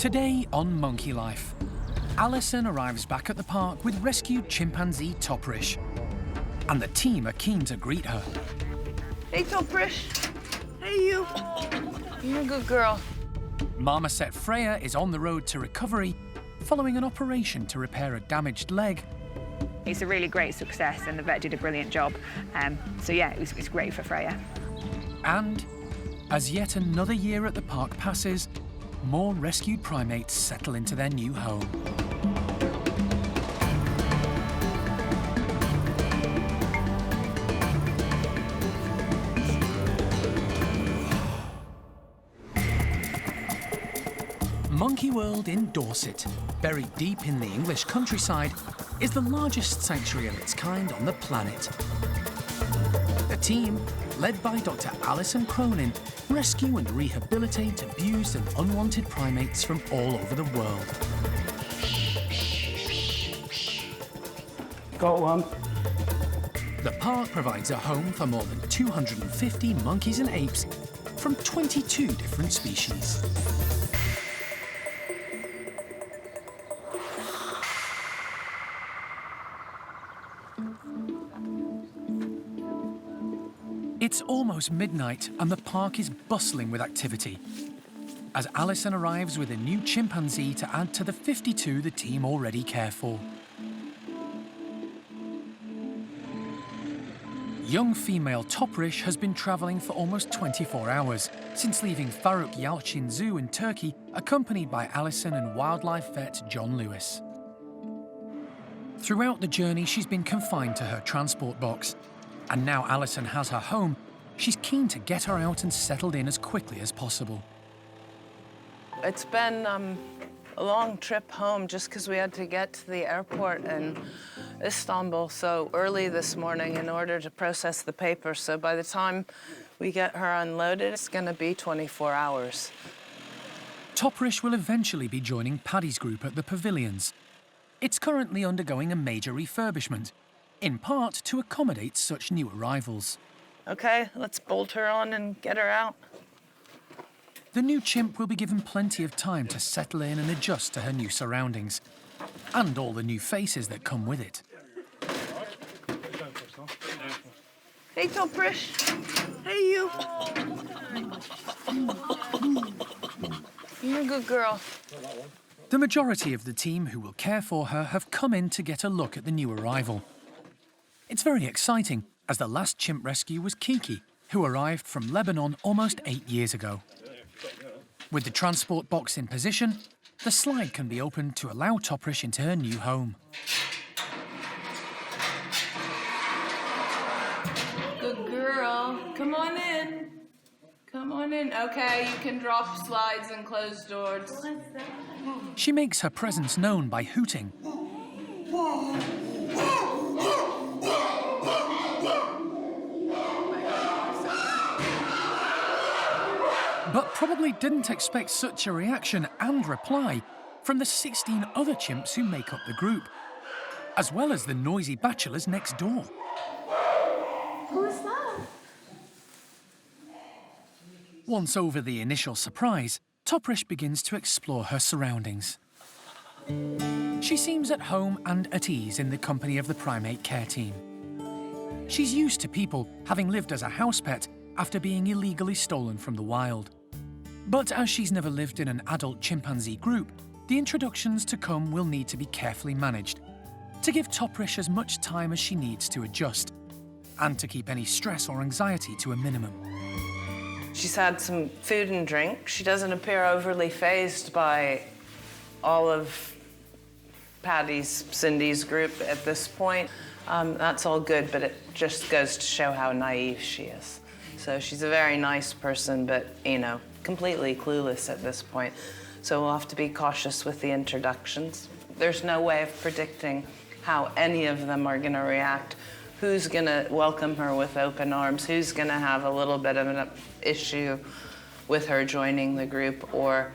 Today on Monkey Life, Alison arrives back at the park with rescued chimpanzee Toprish, and the team are keen to greet her. Hey, Toprish. Hey, you. You're a good girl. Marmoset Freya is on the road to recovery following an operation to repair a damaged leg. It's a really great success and the vet did a brilliant job. So yeah, it was great for Freya. And as yet another year at the park passes, more rescued primates settle into their new home. Monkey World in Dorset, buried deep in the English countryside, is the largest sanctuary of its kind on the planet. The team, led by Dr. Alison Cronin, rescue and rehabilitate abused and unwanted primates from all over the world. Got one. The park provides a home for more than 250 monkeys and apes from 22 different species. It's almost midnight and the park is bustling with activity as Alison arrives with a new chimpanzee to add to the 52 the team already care for. Young female Toprish has been travelling for almost 24 hours since leaving Faruk Yalçın Zoo in Turkey, accompanied by Alison and wildlife vet John Lewis. Throughout the journey, she's been confined to her transport box. And now Alison has her home, she's keen to get her out and settled in as quickly as possible. It's been a long trip home just because we had to get to the airport in Istanbul so early this morning in order to process the papers. So by the time we get her unloaded, it's going to be 24 hours. Toprish will eventually be joining Paddy's group at the pavilions. It's currently undergoing a major refurbishment, in part to accommodate such new arrivals. Okay, let's bolt her on and get her out. The new chimp will be given plenty of time to settle in and adjust to her new surroundings, and all the new faces that come with it. Hey, Toprish. Hey, you. You're a good girl. The majority of the team who will care for her have come in to get a look at the new arrival. It's very exciting, as the last chimp rescue was Kiki, who arrived from Lebanon almost 8 years ago. With the transport box in position, the slide can be opened to allow Toprish into her new home. Good girl. Come on in. Come on in. Okay, you can drop slides and close doors. She makes her presence known by hooting. But probably didn't expect such a reaction and reply from the 16 other chimps who make up the group, as well as the noisy bachelors next door. Who's that? Once over the initial surprise, Toprish begins to explore her surroundings. She seems at home and at ease in the company of the primate care team. She's used to people, having lived as a house pet after being illegally stolen from the wild. But as she's never lived in an adult chimpanzee group, the introductions to come will need to be carefully managed to give Toprish as much time as she needs to adjust and to keep any stress or anxiety to a minimum. She's had some food and drink. She doesn't appear overly fazed by all of Paddy's, Cindy's group at this point. That's all good, but it just goes to show how naive she is. So she's a very nice person, but, you know, completely clueless at this point. So we'll have to be cautious with the introductions. There's no way of predicting how any of them are gonna react. Who's gonna welcome her with open arms? Who's gonna have a little bit of an issue with her joining the group? Or,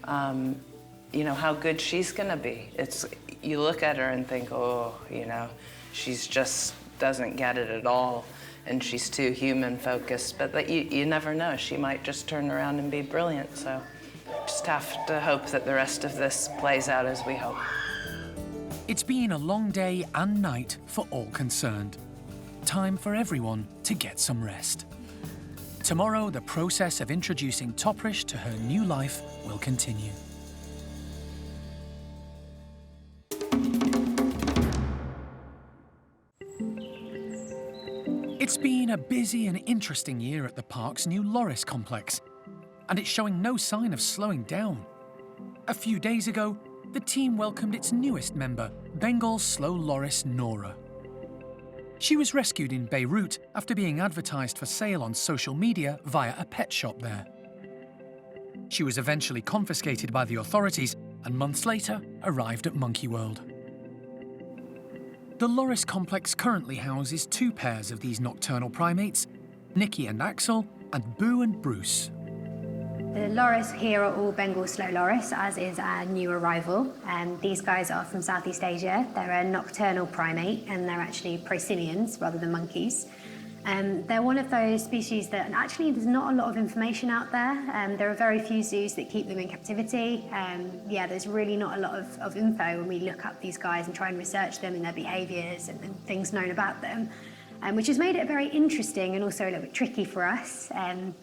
you know, how good she's gonna be. You look at her and think, oh, you know, she's just doesn't get it at all. And she's too human focused, but you never know. She might just turn around and be brilliant, so just just have to hope that the rest of this plays out as we hope. It's been a long day and night for all concerned. Time for everyone to get some rest. Tomorrow, the process of introducing Toprish to her new life will continue. It's been a busy and interesting year at the park's new Loris complex, and it's showing no sign of slowing down. A few days ago, the team welcomed its newest member, Bengal slow loris Nora. She was rescued in Beirut after being advertised for sale on social media via a pet shop there. She was eventually confiscated by the authorities and months later arrived at Monkey World. The Loris complex currently houses 2 pairs of these nocturnal primates, Nikki and Axel, and Boo and Bruce. The loris here are all Bengal slow loris, as is our new arrival. These guys are from Southeast Asia. They're a nocturnal primate, and they're actually procilians rather than monkeys. They're one of those species that actually there's not a lot of information out there. There are very few zoos that keep them in captivity. There's really not a lot of info when we look up these guys and try and research them and their behaviours and things known about them. Which has made it very interesting and also a little bit tricky for us.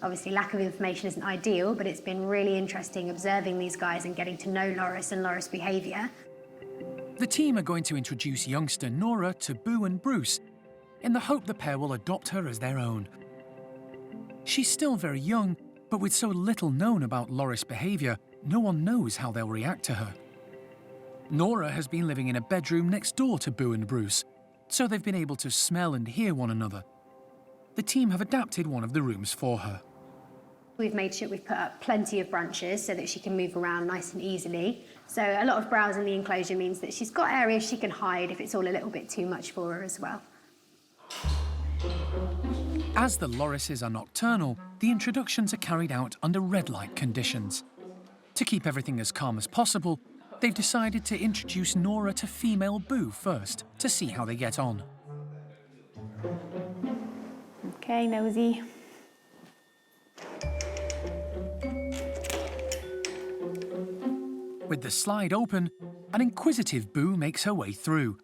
Obviously, lack of information isn't ideal, but it's been really interesting observing these guys and getting to know loris and loris behaviour. The team are going to introduce youngster Nora to Boo and Bruce in the hope the pair will adopt her as their own. She's still very young, but with so little known about loris behaviour, no one knows how they'll react to her. Nora has been living in a bedroom next door to Boo and Bruce, so they've been able to smell and hear one another. The team have adapted one of the rooms for her. We've made sure we've put up plenty of branches so that she can move around nice and easily. So a lot of browse in the enclosure means that she's got areas she can hide if it's all a little bit too much for her as well. As the lorises are nocturnal, the introductions are carried out under red light conditions. To keep everything as calm as possible, they've decided to introduce Nora to female Boo first, to see how they get on. Okay, nosy. With the slide open, an inquisitive Boo makes her way through.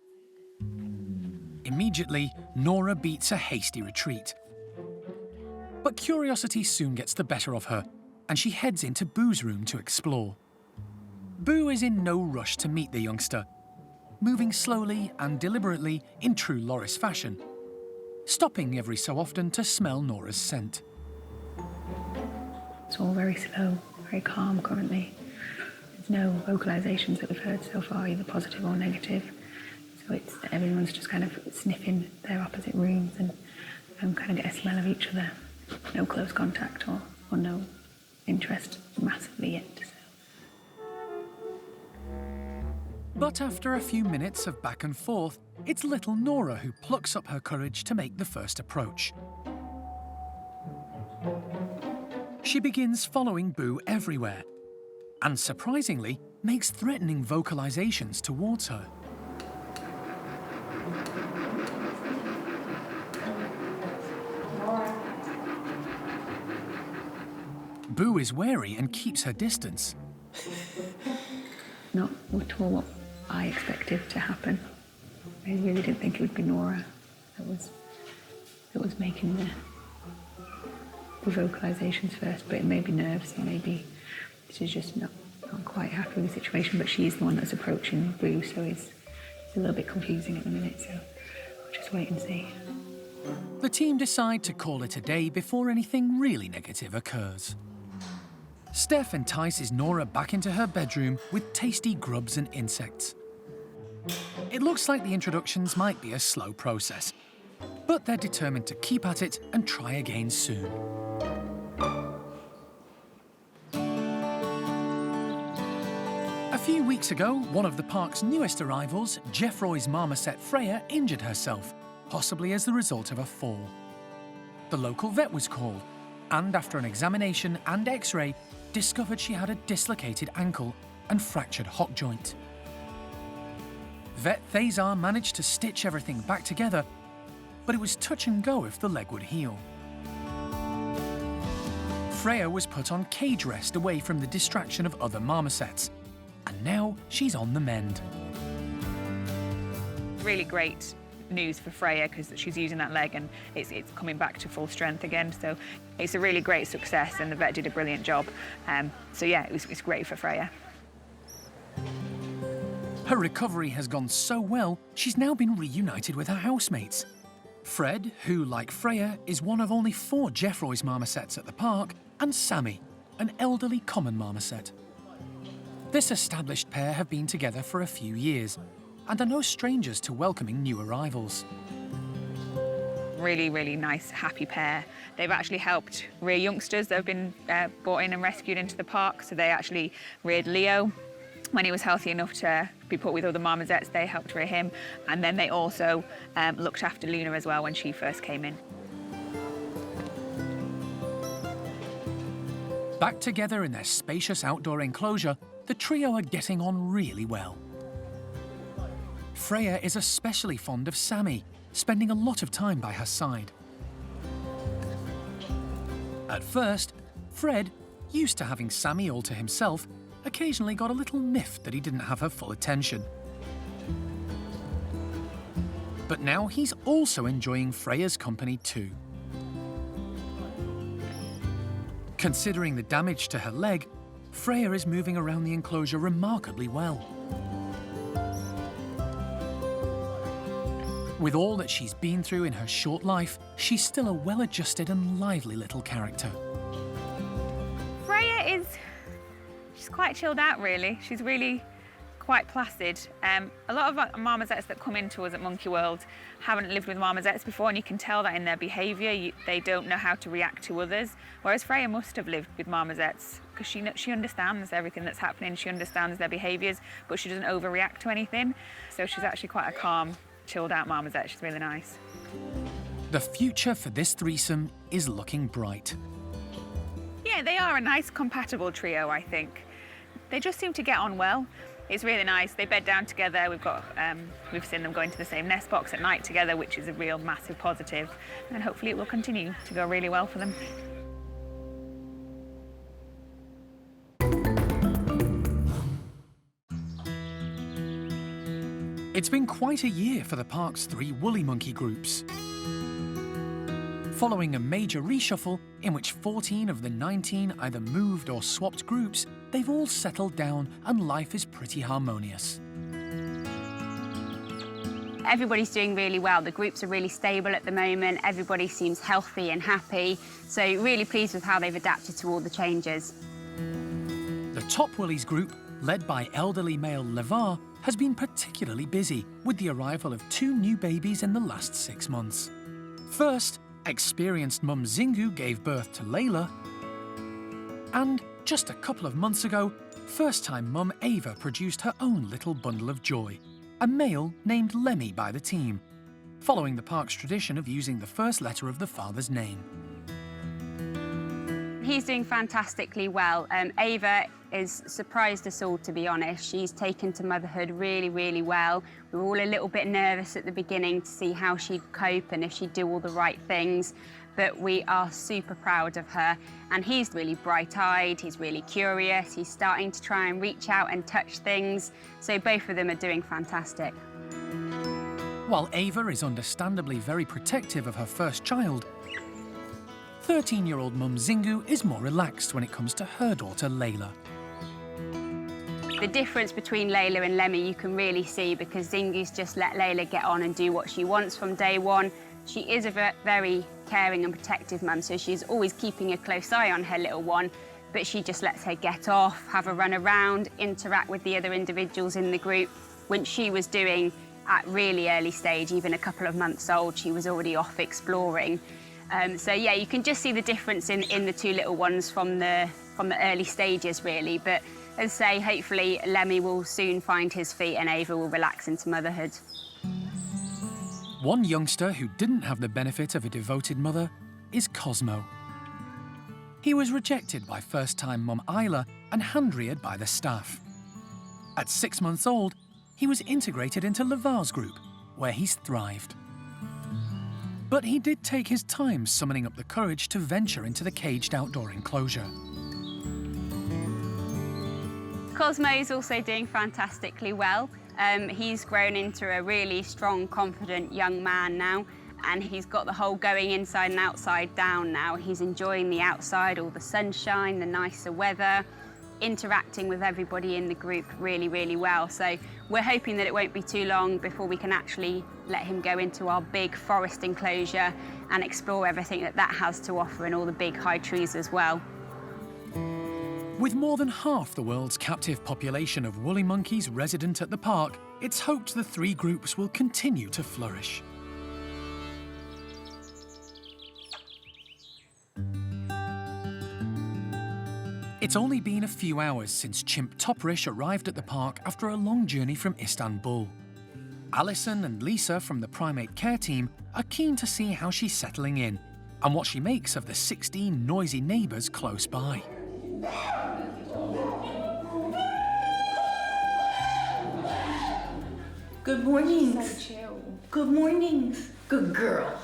Immediately, Nora beats a hasty retreat. But curiosity soon gets the better of her, and she heads into Boo's room to explore. Boo is in no rush to meet the youngster, moving slowly and deliberately in true loris fashion, stopping every so often to smell Nora's scent. It's all very slow, very calm currently. There's no vocalisations that we've heard so far, either positive or negative. So everyone's just kind of sniffing their opposite rooms and kind of get a smell of each other. No close contact or no interest massively yet. So. But after a few minutes of back and forth, it's little Nora who plucks up her courage to make the first approach. She begins following Boo everywhere, and surprisingly, makes threatening vocalizations towards her. Boo is wary and keeps her distance. Not at all what I expected to happen. I really didn't think it would be Nora that was making the vocalizations first, but it may be nerves, it may be she's just not quite happy with the situation, but she's the one that's approaching Boo, so it's a little bit confusing at the minute, so we'll just wait and see. The team decide to call it a day before anything really negative occurs. Steph entices Nora back into her bedroom with tasty grubs and insects. It looks like the introductions might be a slow process, but they're determined to keep at it and try again soon. A few weeks ago, one of the park's newest arrivals, Jeffroy's Marmoset Freya, injured herself, possibly as the result of a fall. The local vet was called, and after an examination and X-ray, discovered she had a dislocated ankle and fractured hock joint. Vet Thazar managed to stitch everything back together, but it was touch and go if the leg would heal. Freya was put on cage rest away from the distraction of other marmosets, and now she's on the mend. Really great news for Freya because she's using that leg and it's coming back to full strength again. So it's a really great success and the vet did a brilliant job. So yeah, it's great for Freya. Her recovery has gone so well, she's now been reunited with her housemates. Fred, who, like Freya, is one of only 4 Jeffroy's marmosets at the park, and Sammy, an elderly common marmoset. This established pair have been together for a few years, and are no strangers to welcoming new arrivals. Really, really nice, happy pair. They've actually helped rear youngsters that have been brought in and rescued into the park. So they actually reared Leo when he was healthy enough to be put with other marmosets. They helped rear him. And then they also looked after Luna as well when she first came in. Back together in their spacious outdoor enclosure, the trio are getting on really well. Freya is especially fond of Sammy, spending a lot of time by her side. At first, Fred, used to having Sammy all to himself, occasionally got a little miffed that he didn't have her full attention. But now he's also enjoying Freya's company too. Considering the damage to her leg, Freya is moving around the enclosure remarkably well. With all that she's been through in her short life, she's still a well-adjusted and lively little character. Freya she's quite chilled out really. She's really quite placid. A lot of marmosets that come into us at Monkey World haven't lived with marmosets before, and you can tell that in their behaviour. They don't know how to react to others, whereas Freya must have lived with marmosets because she understands everything that's happening. She understands their behaviours, but she doesn't overreact to anything. So she's actually quite a calm, chilled out marmoset. She's really nice. The future for this threesome is looking bright. Yeah, they are a nice compatible trio, I think. They just seem to get on well. It's really nice. They bed down together. We've seen them go into the same nest box at night together, which is a real massive positive. And hopefully it will continue to go really well for them. It's been quite a year for the park's 3 woolly monkey groups. Following a major reshuffle in which 14 of the 19 either moved or swapped groups, they've all settled down and life is pretty harmonious. Everybody's doing really well. The groups are really stable at the moment. Everybody seems healthy and happy. So really pleased with how they've adapted to all the changes. The Top Woolies group, led by elderly male Levar, has been particularly busy with the arrival of 2 new babies in the last 6 months. First, experienced mum Zingu gave birth to Layla, and just a couple of months ago, first-time mum Ava produced her own little bundle of joy, a male named Lemmy by the team, following the park's tradition of using the first letter of the father's name. He's doing fantastically well. Ava has surprised us all, to be honest. She's taken to motherhood really, really well. We were all a little bit nervous at the beginning to see how she'd cope and if she'd do all the right things, but we are super proud of her. And he's really bright-eyed, he's really curious, he's starting to try and reach out and touch things, so both of them are doing fantastic. While Ava is understandably very protective of her first child, 13-year-old mum Zingu is more relaxed when it comes to her daughter Layla. The difference between Layla and Lemmy you can really see because Zingu's just let Layla get on and do what she wants from day one. She is a very caring and protective mum, so she's always keeping a close eye on her little one, but she just lets her get off, have a run around, interact with the other individuals in the group, which she was doing at really early stage. Even a couple of months old, she was already off exploring. So yeah, you can just see the difference in the 2 little ones from the early stages really, but as I say, hopefully Lemmy will soon find his feet and Ava will relax into motherhood. One youngster who didn't have the benefit of a devoted mother is Cosmo. He was rejected by first-time mum Isla and hand-reared by the staff. At 6 months old, he was integrated into Levar's group, where he's thrived. But he did take his time summoning up the courage to venture into the caged outdoor enclosure. Cosmo's also doing fantastically well. He's grown into a really strong, confident young man now, and he's got the whole going inside and outside down now. He's enjoying the outside, all the sunshine, the nicer weather, interacting with everybody in the group really, really well. So we're hoping that it won't be too long before we can actually let him go into our big forest enclosure and explore everything that that has to offer and all the big high trees as well. With more than half the world's captive population of woolly monkeys resident at the park, it's hoped the three groups will continue to flourish. It's only been a few hours since chimp Toprish arrived at the park after a long journey from Istanbul. Alison and Lisa from the primate care team are keen to see how she's settling in and what she makes of the 16 noisy neighbours close by. Good mornings. So chill. Good mornings. Good girl.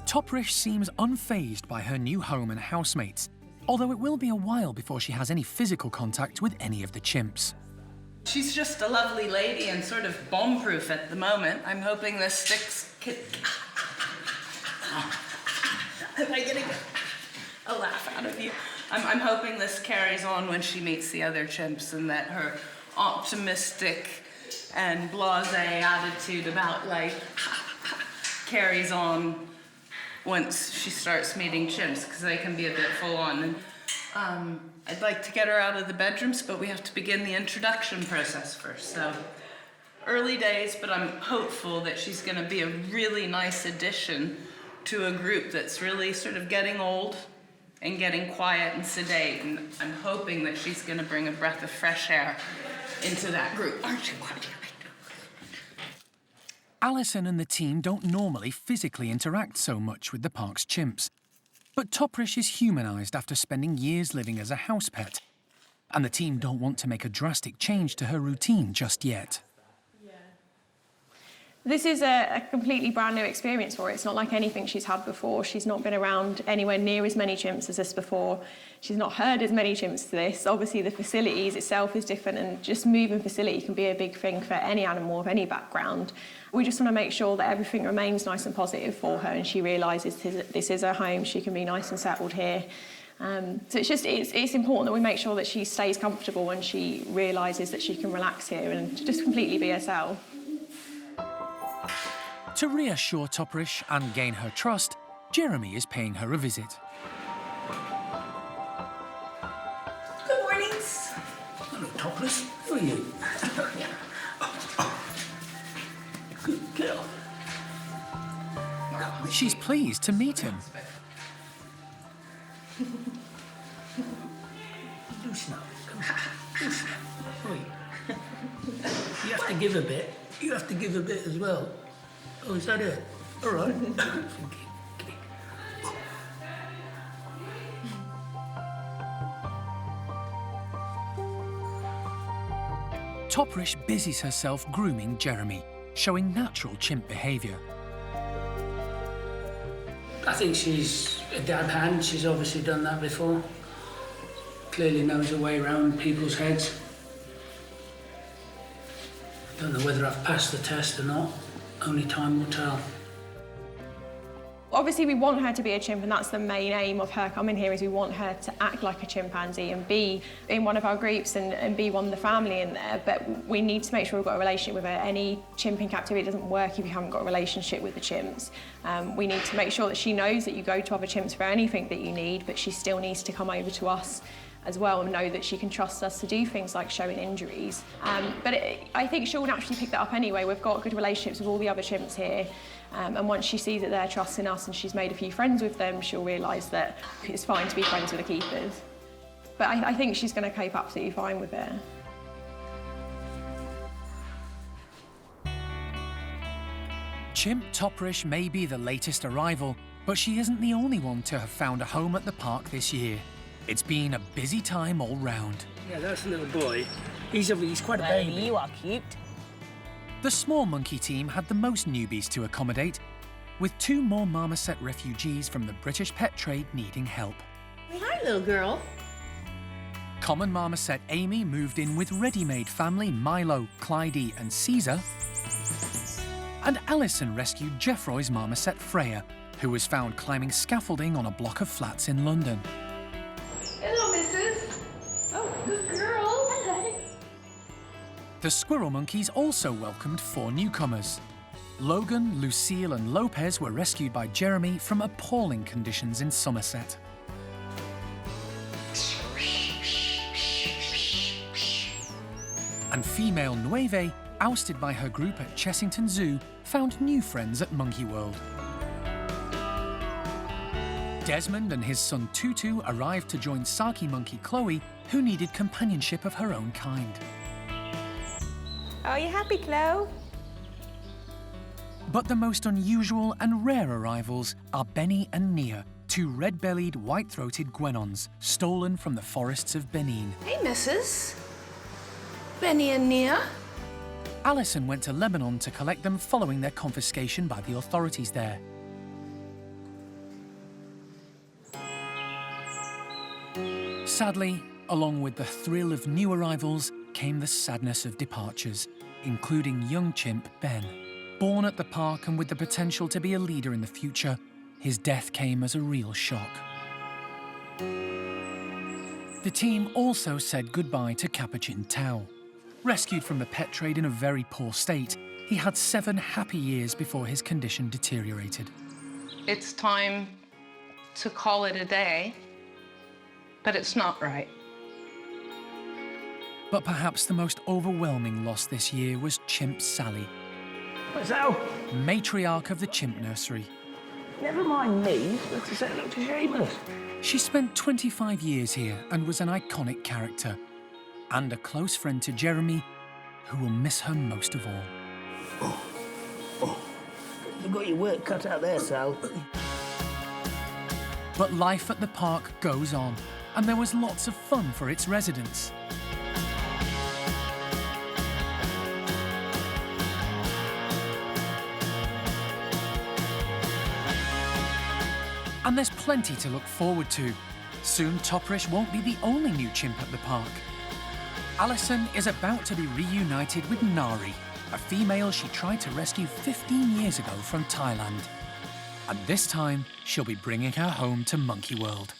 Toprish seems unfazed by her new home and housemates, although it will be a while before she has any physical contact with any of the chimps. She's just a lovely lady and sort of bomb-proof at the moment. I'm hoping this sticks... Am I getting a laugh out of you? I'm hoping this carries on when she meets the other chimps and that her optimistic and blasé attitude about life carries on once she starts meeting chimps, because they can be a bit full on. And I'd like to get her out of the bedrooms, but we have to begin the introduction process first. So early days, but I'm hopeful that she's going to be a really nice addition to a group that's really sort of getting old and getting quiet and sedate, and I'm hoping that she's going to bring a breath of fresh air into that group. Aren't you? Alison and the team don't normally physically interact so much with the park's chimps, but Toprish is humanised after spending years living as a house pet, and the team don't want to make a drastic change to her routine just yet. This is a completely brand new experience for her. It's not like anything she's had before. She's not been around anywhere near as many chimps as this before. She's not heard as many chimps to this. Obviously, the facilities itself is different, and just moving facility can be a big thing for any animal of any background. We just want to make sure that everything remains nice and positive for her, and she realises this is her home. She can be nice and settled here. So it's important that we make sure that she stays comfortable and she realises that she can relax here and just completely be herself. To reassure Toprish and gain her trust, Jeremy is paying her a visit. Good mornings. Hello, Topless. Who are you? Good girl. She's pleased to meet him. Loose now. Come on. Loose now. Oi. You have to give a bit. You have to give a bit as well. Oh, is that it? All right. Toprish busies herself grooming Jeremy, showing natural chimp behaviour. I think she's a dab hand. She's obviously done that before. Clearly knows her way around people's heads. Don't know whether I've passed the test or not. Only time will tell. Obviously, we want her to be a chimp, and that's the main aim of her coming here, is we want her to act like a chimpanzee and be in one of our groups and be one of the family in there. But we need to make sure we've got a relationship with her. Any chimp in captivity doesn't work if you haven't got a relationship with the chimps. We need to make sure that she knows that you go to other chimps for anything that you need, but she still needs to come over to us as well and know that she can trust us to do things like showing injuries. I think she'll naturally pick that up anyway. We've got good relationships with all the other chimps here. And once she sees that they're trusting us and she's made a few friends with them, she'll realise that it's fine to be friends with the keepers. But I think she's going to cope absolutely fine with it. Chimp Toprish may be the latest arrival, but she isn't the only one to have found a home at the park this year. It's been a busy time all round. Yeah, that's a little boy. He's quite a baby. You are cute. The small monkey team had the most newbies to accommodate, with 2 more marmoset refugees from the British pet trade needing help. Hi, little girl. Common marmoset Amy moved in with ready-made family Milo, Clydie and Caesar. And Alison rescued Jeffroy's marmoset Freya, who was found climbing scaffolding on a block of flats in London. Hello, missus. Oh, good girl. Hello. The squirrel monkeys also welcomed 4 newcomers. Logan, Lucille and Lopez were rescued by Jeremy from appalling conditions in Somerset. And female Nueve, ousted by her group at Chessington Zoo, found new friends at Monkey World. Desmond and his son Tutu arrived to join Saki monkey Chloe, who needed companionship of her own kind. Are you happy, Chloe? But the most unusual and rare arrivals are Benny and Nia, 2 red-bellied, white-throated guenons stolen from the forests of Benin. Hey, missus. Benny and Nia. Alison went to Lebanon to collect them following their confiscation by the authorities there. Sadly, along with the thrill of new arrivals came the sadness of departures, including young chimp Ben. Born at the park and with the potential to be a leader in the future, his death came as a real shock. The team also said goodbye to Capuchin Tao. Rescued from the pet trade in a very poor state, he had 7 happy years before his condition deteriorated. It's time to call it a day, but it's not right. But perhaps the most overwhelming loss this year was Chimp Sally, What's that? matriarch of the chimp nursery. Never mind me, but that looked shameless. She spent 25 years here and was an iconic character, and a close friend to Jeremy, who will miss her most of all. You've got your work cut out there, Sal. But life at the park goes on, and there was lots of fun for its residents. And there's plenty to look forward to. Soon Toprish won't be the only new chimp at the park. Alison is about to be reunited with Nari, a female she tried to rescue 15 years ago from Thailand. And this time, she'll be bringing her home to Monkey World.